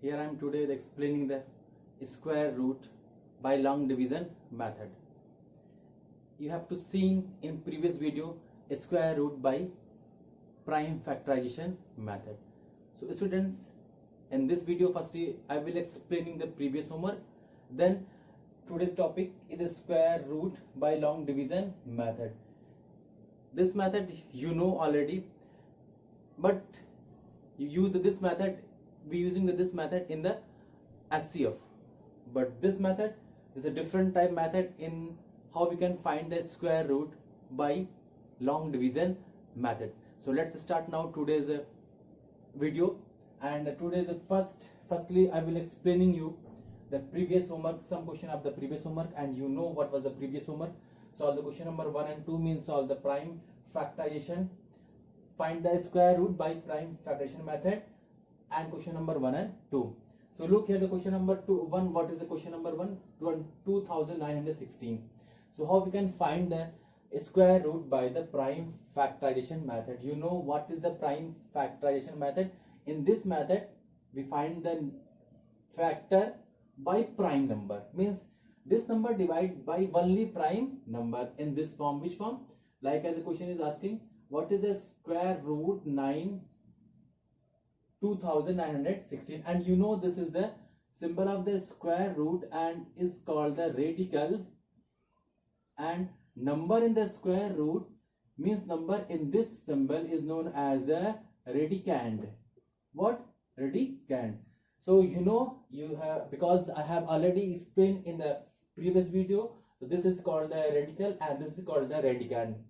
Here I am today explaining the square root by long division method. You have to seen in previous video square root by prime factorization method. So students, in this video firstly I will explaining the previous homework, then today's topic is square root by long division method. This method you know already, but you use this method, we using this method in the HCF, but this method is a different type method in how we can find the square root by long division method. So let's start now today's video. And today's firstly I will explaining you the previous homework, some question of the previous homework, and you know what was the previous homework. Solve the question number 1 and 2 means solve the prime factorization, find the square root by prime factorization method, and question number 1 and 2. So look here, the question number 1. What is the question number 1? 2916. So how we can find the square root by the prime factorization method? You know what is the prime factorization method? In this method we find the factor by prime number, means this number divided by only prime number in this form. Which form? Like as the question is asking, what is the square root 2916, and you know this is the symbol of the square root and is called the radical, and number in the square root means number in this symbol is known as a radicand. What? Radicand. So you know, you have, because I have already explained in the previous video, so this is called the radical and this is called the radicand.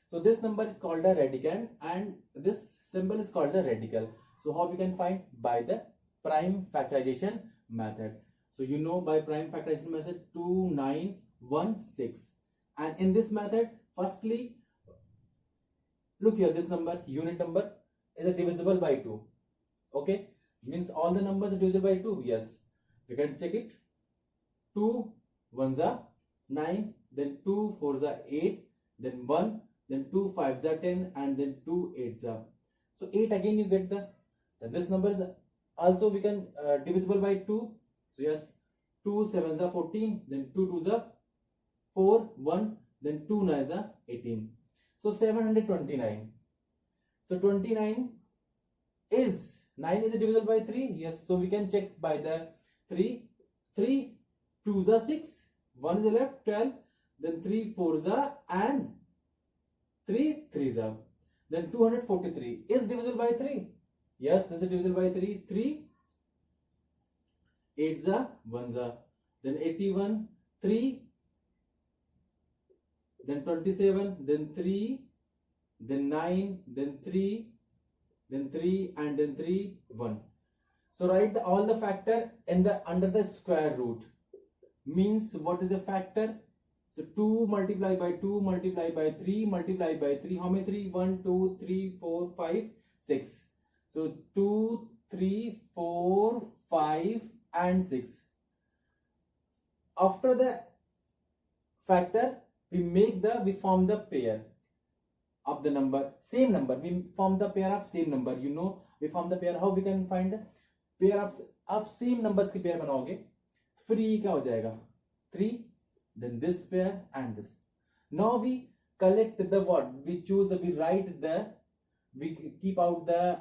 So this number is called a radicand and this symbol is called the radical. So how we can find? By the prime factorization method. So you know, by prime factorization method 2916, and in this method firstly look here, this number, unit number, is a divisible by 2. Okay, means all the numbers are divisible by 2. Yes, we can check it. 2 1s are 9, then 2 4s are 8, then 1, then 2 5s are 10, and then 2 8s are. So 8 again you get the, this number is also we can divisible by 2. So yes, 2 7s are 14, then 2 2s are 4, 1, then 2 9s are 18. So 729. So 29 is 9 is divisible by 3. Yes, so we can check by the 3. 3 2s are 6, 1 is left 12, then 3 4s are and 3 3s are. Then 243 is divisible by 3. Yes, this is divisible by 3. 3 8s are 1s are. Then 81 3, then 27, then 3, then 9, then 3, then 3, and then 3 1. So write all the factor in the under the square root. Means what is the factor? So 2 multiplied by 2 multiplied by 3 multiplied by 3. How many 3? 1 2 3 4 5 6. So 2 3 4 5 and 6. After the factor we form the pair of the number, same number, we form the pair of same number. You know, we form the pair. How we can find the pair of same numbers की pair बनाओगे? 3 क्या हो जाएगा? 3, then this pair and this. Now we collect the what? We choose the, we write the, we keep out the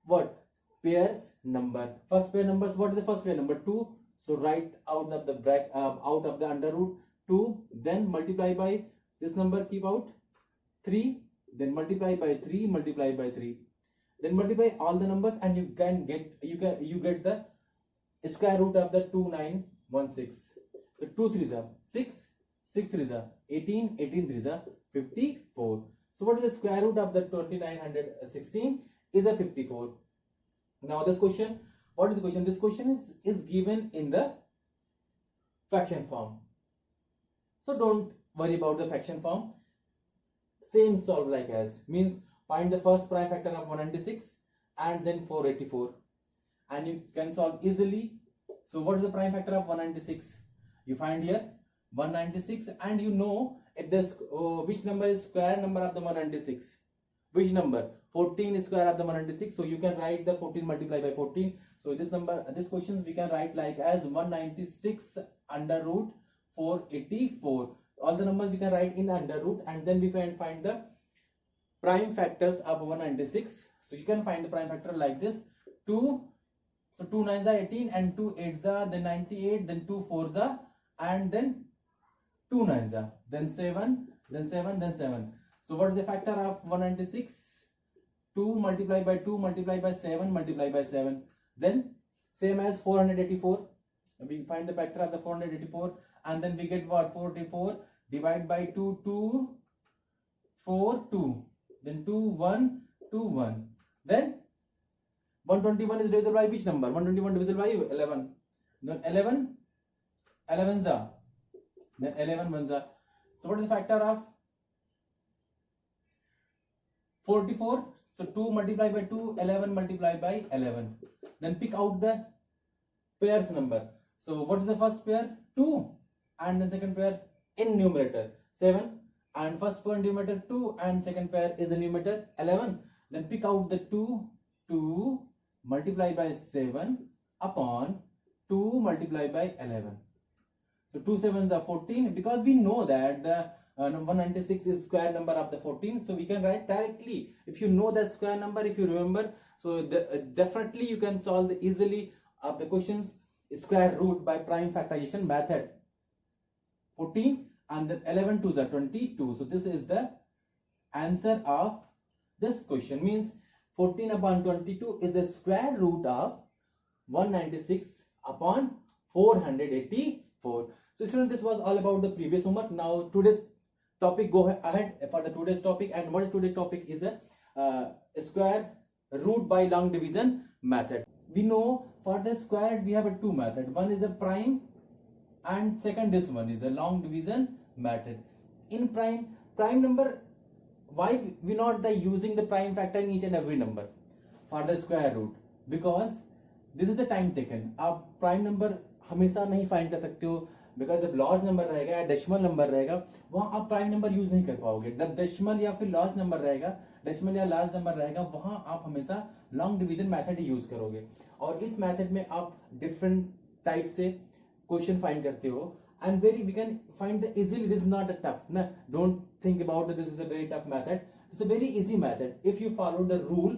what? Pairs number. First pair numbers, what is the first pair number? 2. So write out of the bracket, out of the under root 2, then multiply by this number, keep out 3, then multiply by 3, multiply by 3, then multiply all the numbers, and you can get, you get the square root of the 2916. So 2 3s are 6, 6 3s are 18, 18 3s are 54. So what is the square root of the 2916? Is a 54. Now this question, what is the question? This question is given in the fraction form. So don't worry about the fraction form. Same solve like as, means find the first prime factor of 196 and then 484, and you can solve easily. So what is the prime factor of 196? You find here 196, and you know if this which number is square number of the 196. which number? 14 square of the 196. So you can write the 14 multiplied by 14. So this number, this questions we can write like as 196 under root 484. All the numbers we can write in under root, and then we can find the prime factors of 196. So you can find the prime factor like this: 2. So 2 9s are 18, and 2 8s are then 98, then 2 4s are, and then 2 9s are, then 7, then 7, then 7. So what is the factor of 196? 2 multiplied by 2 multiplied by 7 multiplied by 7. Then same as 484. We find the factor of the 484, and then we get what? 44 divided by 2, 2, 4, 2. Then 2, 1, 2, 1. Then 121 is divisible by which number? 121 divisible by 11. Then 11, 11s are. Then 11 ones are. So what is the factor of 44? So 2 multiplied by 2, 11 multiplied by 11. Then pick out the pairs number. So what is the first pair? 2. And the second pair in numerator 7. And first pair in numerator 2, and second pair is in numerator 11. Then pick out the 2. 2 multiplied by 7 upon 2 multiplied by 11. So 2 7s are 14, because we know that the 196 is square number of the 14. So we can write directly. If you know the square number, if you remember, so definitely you can solve easily of the questions square root by prime factorization method. 14 and then 11 2s are 22. So this is the answer of this question. Means 14 upon 22 is the square root of 196 upon 484. So students, this was all about the previous homework. Now today's topic, go ahead for the today's topic. And what is today's topic is a square root by long division method. We know for the square we have a two method. One is a prime, and second this one is a long division method. In prime number, why we not using the prime factor in each and every number for the square root? Because this is the time taken. आप prime number हमेशा नहीं find कर सकते हो, because जब large number रहेगा या decimal number रहेगा, वहाँ आप prime number use नहीं कर पाओगे. जब decimal या फिर large number रहेगा, decimal या large number रहेगा, वहाँ आप हमेशा long division method use करोगे. और इस method में आप different type से question find करते हो, and we can find the easily. This is not a tough. Na? Don't think about that this is a very tough method. It's a very easy method. If you follow the rule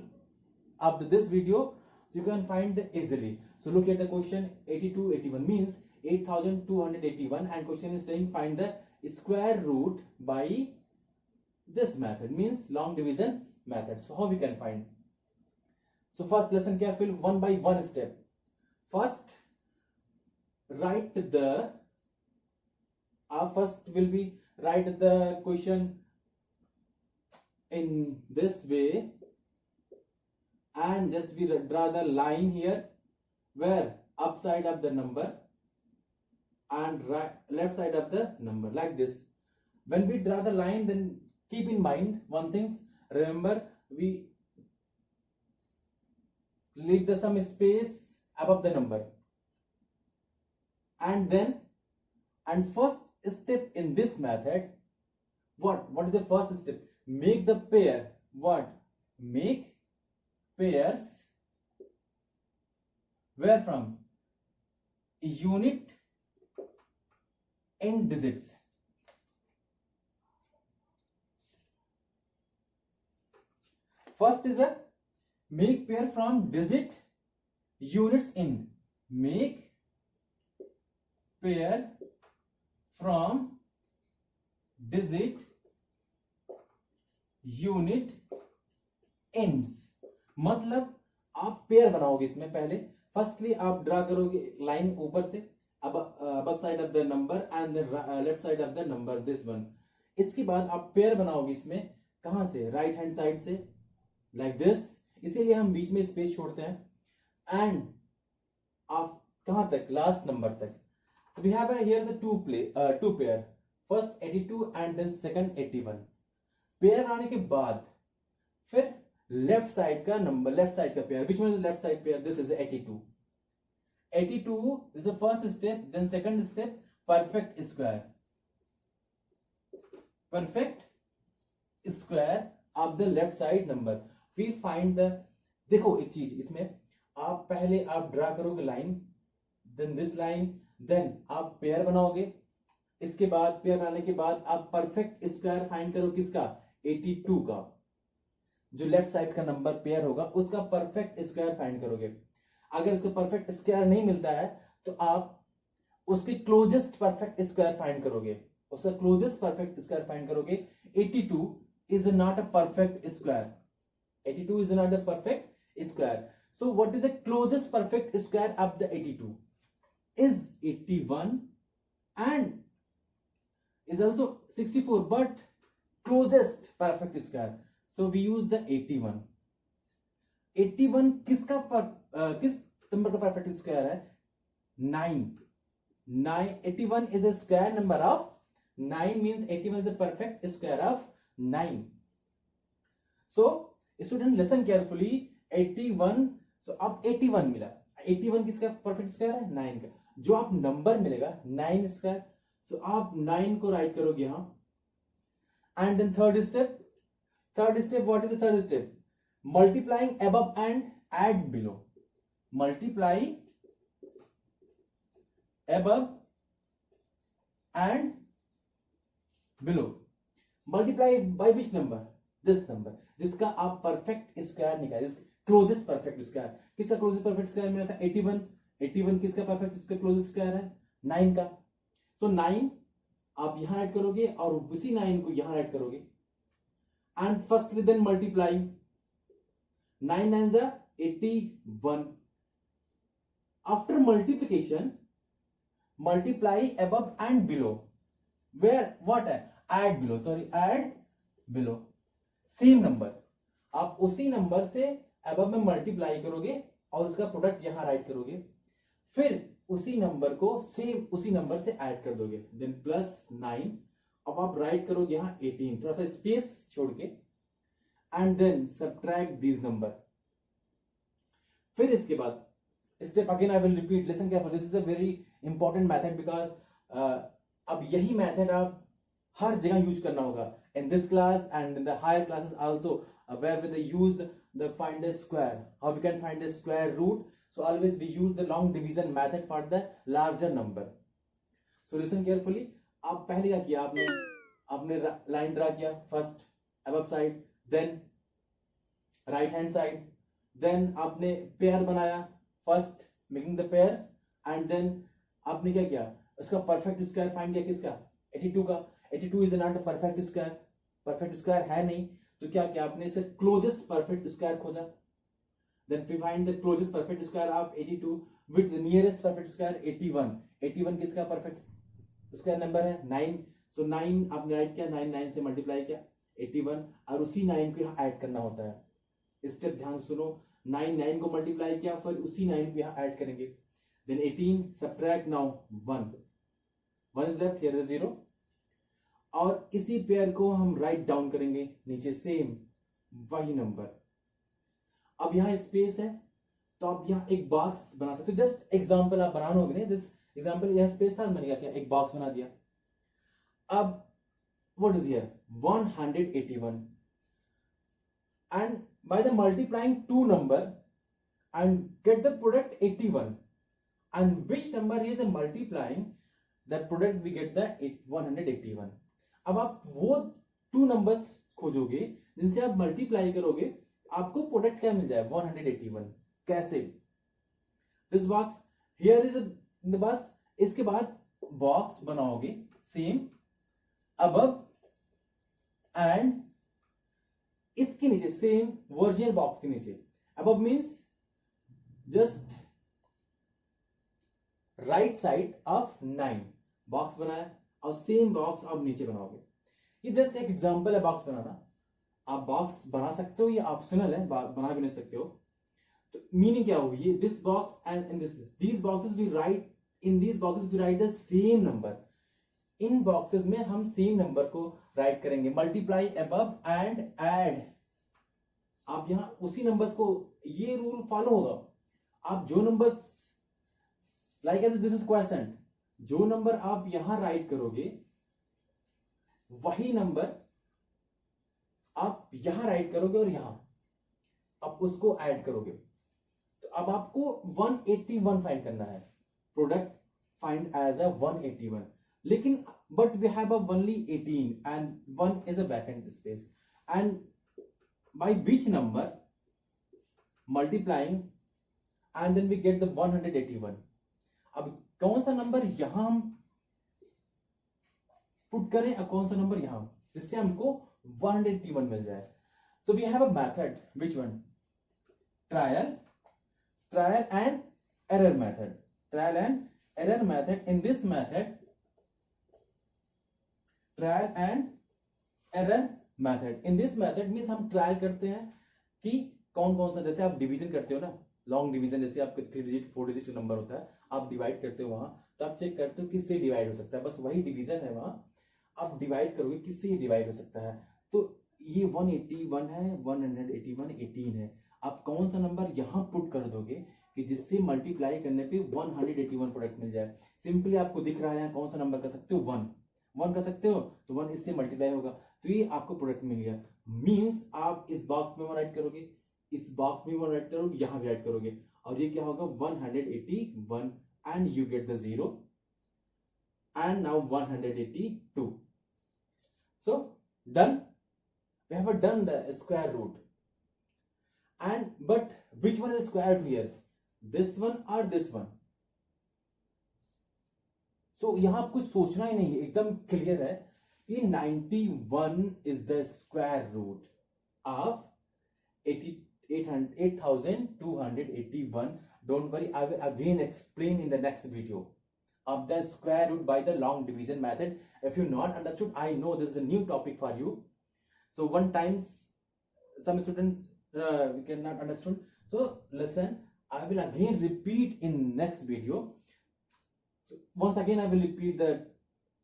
of this video, you can find it easily. So look at the question 8281 means 8281, and question is saying find the square root by this method, means long division method. So how we can find? So first listen carefully, one by one step. First write the first will be write the question in this way, and just we draw the line here where upside of the number and left side of the number, like this. When we draw the line, then keep in mind one thing. Remember, we leave the some space above the number, and then first step in this method, what is the first step? Make the pair. What? Make pairs where from? Unit in digits. First is a make pair from digit units in. Make pair from digit unit ends. मतलब आप pair बनाओगे इसमें. पहले firstly आप draw करोगे line ऊपर से above side of the number and the left side of the number, this one. इसके बाद आप पेयर बनाओगे इसमें. कहां से? राइट हैंड साइड से, like this. इसीलिए हम बीच में स्पेस छोड़ते हैं. एंड आप कहां तक? लास्ट नंबर तक. We have here the two pair. First 82 and then second 81. Pair आने के बाद फिर लेफ्ट साइड का नंबर, लेफ्ट साइड का pair. Which one is the left side pair? This is 82. 82 is the first step. Then second step, perfect square. Perfect square of the left side number. We find the, देखो एक चीज इसमें, आप पहले आप draw करोगे line, then this line, then आप pair बनाओगे, इसके बाद पेयर बनाने के बाद आप परफेक्ट स्क्वायर फाइंड करो किसका, 82 का, जो लेफ्ट साइड का नंबर पेयर होगा उसका परफेक्ट स्क्वायर फाइंड करोगे। अगर उसको परफेक्ट स्क्वायर नहीं मिलता है तो आप उसके क्लोजेस्ट परफेक्ट स्क्वायर फाइंड करोगे, उसका क्लोजेस्ट परफेक्ट स्क्वायर फाइंड करोगे। 82 is not a perfect square, 82 is not a perfect square, so what is the closest perfect square of the 82 is 81 and is also 64, but closest perfect square, so we use the 81। 81 किसका किस number का perfect square है, 9। 81 is a square number of 9, means 81 is a perfect square of 9। so student listen carefully, 81, so अब 81 मिला, 81 किसका perfect square है, 9 का, जो आप नंबर मिलेगा 9 स्क्वायर, सो आप 9 को राइट करोगे यहां। And then third step, what is the third step, multiplying above and add below, multiply above and below, multiply by which number, this number, जिसका आप परफेक्ट स्क्वायर निकाले, क्लोजेस्ट परफेक्ट स्क्वायर, किसका closest perfect square मिला था, 81। 81 किसका perfect इसका closest square है, 9 का, सो 9 आप यहां ऐड करोगे और उसी 9 को यहां ऐड करोगे, एंड फर्स्टली देन मल्टीप्लाई, 9 9 जा 81, after multiplication multiply above and below, where what है, add below, sorry add below, same number, आप उसी नंबर से above में मल्टीप्लाई करोगे और उसका प्रोडक्ट यहां राइट करोगे, फिर उसी नंबर को सेम उसी नंबर से ऐड कर दोगे, देन प्लस 9, अब आप राइट करोगे यहां 18, थोड़ा सा स्पेस छोड़ के, and then subtract this number. फिर इसके बाद step again I will repeat, listen carefully, this is a very important method because अब यही मेथड आप हर जगह यूज करना होगा, in this class and in the higher classes also, where we use the find a square, how we can find a square root, so always we use the long division method for the larger number। so listen carefully, आप पहले क्या किया, आपने line draw किया, first above side, then right hand side, then आपने pair बनाया, first making the pairs, and then आपने क्या किया, उसका परफेक्ट स्क्वायर फाइंड किया, किसका, 82 का। 82 is not a perfect square, perfect square है नहीं, तो क्या किया आपने, इसे क्लोजेस्ट परफेक्ट स्क्वायर खोजा, then we find the closest perfect square of 82 with the nearest perfect square 81। 81 किसका परफेक्ट स्क्वायर नंबर है, 9, सो 9 आपने राइट किया, 9 9 से मल्टीप्लाई किया 81, और उसी 9 को यहाँ ऐड करना होता है। स्टेप ध्यान सुनो, 9 9 को मल्टीप्लाई किया, फिर उसी 9 को यहाँ ऐड करेंगे, then 18 subtract now 1 is left, here is 0, और इसी पेयर को हम राइट डाउन करेंगे नीचे, सेम वही नंबर। अब यहां स्पेस है तो आप यहां एक बॉक्स बना सकते हो, जस्ट एग्जांपल आप बनाओगे नहीं, दिस एग्जांपल यहां स्पेस था, मैंने क्या एक बॉक्स बना दिया। अब what is here, 181, and by the multiplying two number and get the product 81, and which number is multiplying the product we get the 181। अब आप वो टू नंबर्स खोजोगे जिनसे आप मल्टीप्लाई करोगे, आपको प्रोडक्ट क्या मिल जाए, 181। कैसे, this box here is the box, इसके बाद बॉक्स बनाओगे सेम अबव एंड इसके नीचे सेम वर्जिनल बॉक्स के नीचे, above means just right side of 9 box बनाया, और सेम बॉक्स आप नीचे बनाओगे। ये जस्ट एक एग्जांपल है बॉक्स बनाना, आप बॉक्स बना सकते हो, ये ऑप्शनल है, बना भी नहीं सकते हो। तो मीनिंग क्या होगी, ये this box and in these boxes we write, in these boxes we write the same number, इन बॉक्सेस में हम सेम नंबर को राइट करेंगे, मल्टीप्लाई अबव एंड ऐड, आप यहां उसी नंबर्स को, ये रूल फॉलो होगा, आप जो numbers like as this is question, जो नंबर आप यहां राइट करोगे वही नंबर आप यहां राइट करोगे और यहां आप उसको ऐड करोगे, तो अब आपको 181 फाइंड करना है, प्रोडक्ट फाइंड एज अ 181, लेकिन but we have a only 18 and 1 is a vacant space, and by which number multiplying and then we get the 181। अब कौन सा नंबर यहां हम पुट करें और कौन सा नंबर यहां, जिससे हमको 181 मिल जाए। So we have a method, which one, trial and error method, trial and error method. In this method, trial and error method, in this method means हम ट्रायल करते हैं कि कौन कौन सा, जैसे आप डिवीजन करते हो ना, लॉन्ग डिवीजन, जैसे आपके 3 डिजिट 4 डिजिट नंबर होता है, आप डिवाइड करते हो वहां, तो आप चेक करते हो किससे डिवाइड हो सकता है, बस वही डिवीजन है वहां, आप डिवाइड करोगे किससे डिवाइड हो सकता है। तो ये 181 है, 181 18 है, आप कौन सा नंबर यहां पुट कर दोगे कि जिससे मल्टीप्लाई करने पे 181 प्रोडक्ट मिल जाए। सिंपली आपको दिख रहा है यहाँ कौन सा नंबर कर सकते हो, 1 कर सकते हो, तो 1 इससे मल्टीप्लाई होगा, तो ये आपको प्रोडक्ट मिल गया। मींस आप इस बॉक्स में 1 राइट करोगे, इस बॉक्स में 1 राइट करोगे, यहां भी राइट करोगे, और ये क्या होगा 181 and you get the 0 and now 182। So done, we have done the square root, and but which one is square root here, this one or this one? So यहां आपको सोचना ही नहीं है, एकदम क्लियर है कि 91 is the square root of 8281। don't worry, I will again explain in the next video of the square root by the long division method. If you not understood, I know this is a new topic for you, so one times some students we cannot understand, so listen, I will again repeat in next video. So once again I will repeat that.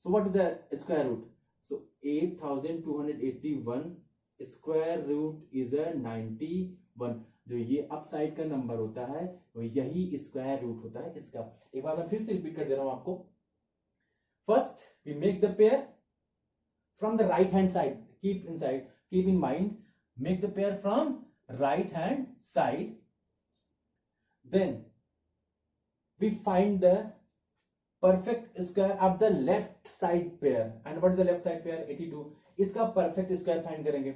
So what is the square root? So 8281 square root is a 91। जो ये up side का number होता है वो यही square root होता है इसका। एक बार मैं फिर से रिपीट कर दे रहा हूं आपको। First we make the pair from the right hand side, keep in mind, make the pair from right hand side, then we find the perfect square of the left side pair, and what is the left side pair, 82, इसका perfect square find करेंगे।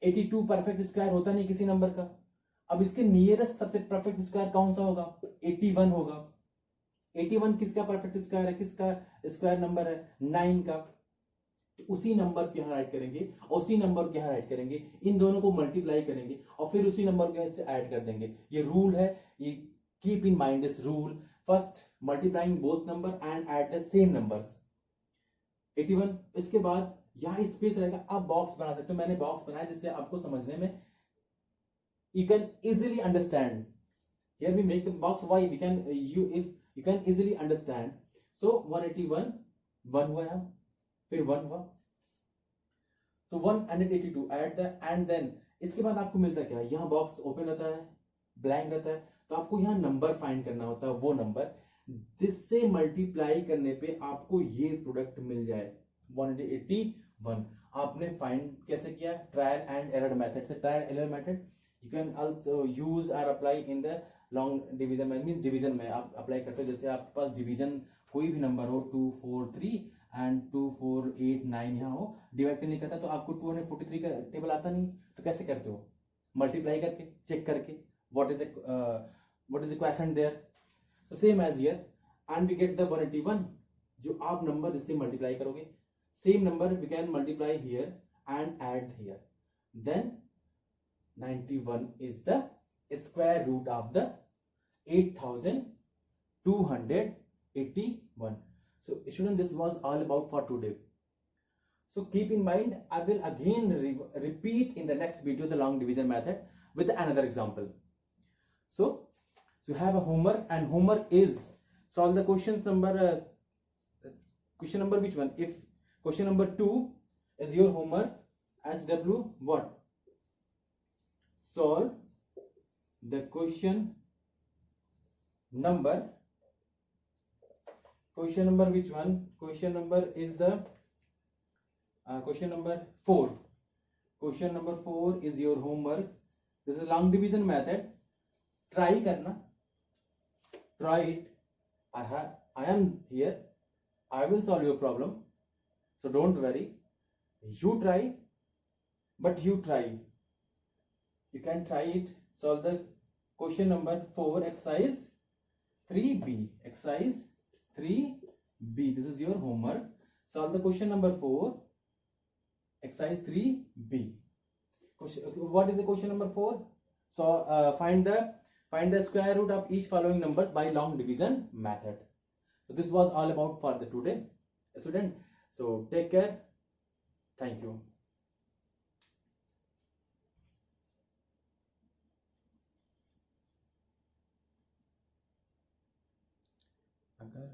82 perfect square होता नहीं किसी number का, अब इसके nearest सबसे perfect square कौन सा होगा, 81 होगा। 81 किसका perfect square है, किसका स्क्वायर नंबर है, 9 का, उसी नंबर को यहां राइट करेंगे और उसी नंबर को यहां राइट करेंगे, इन दोनों को मल्टीप्लाई करेंगे और फिर उसी नंबर को इससे ऐड कर देंगे। ये रूल है, ये keep in mind this rule, first multiplying both number and add the same numbers. 81, इसके बाद यहां स्पेस रहेगा, आप बॉक्स बना सकते हो, मैंने बॉक्स बनाया जिससे आपको समझने में you can easily understand। here we make the box, why we can you can easily understand। so 181 1 हुआ है, फिर 1 हुआ, so 182 add the, and then इसके बाद आपको मिलता क्या है, यहाँ बॉक्स ओपन रहता है, ब्लैंक रहता है, तो आपको यहाँ नंबर फाइंड करना होता है, वो नंबर जिससे मल्टीप्लाई करने पे आपको ये प्रोडक्ट मिल जाए 181। आपने फाइंड कैसे किया, ट्रायल एंड एरर मेथड से। Trial error method you can also use और apply in the long division में, मीन डिवीजन में आप अप्लाई करते हो, जैसे आपके पास डिवीजन कोई भी नंबर हो 2 4 3 एंड 2 4 8 9 यहाँ हो, डिवाइड नहीं करता तो आपको 243 का टेबल आता नहीं, तो कैसे करते हो, मल्टीप्लाई करके, चेक करके, what is the question there. तो same as here, and we get the 181, जो आप नंबर जिससे मल्टीप्लाई करोगे, same number we can multiply here and add here, then 91 is the square root of the 8281। so student, this was all about for today, so keep in mind I will again repeat in the next video the long division method with another example। so you have a homework, and homework is solve the question number which one, if question number 2 is your homework, SW what, solve the question number which one, question number is the question number 4, Question number 4 is your homework. This is long division method. Try करना. Try it. I am here. I will solve your problem. So don't worry. You try, but you try. You can try it. Solve the question number 4, exercise 3B. Exercise 3B. This is your homework. Solve the question number 4, exercise 3B. What is the question number 4? So find the square root of each following numbers by long division method. So this was all about for the today, student. So take care. Thank you. अगर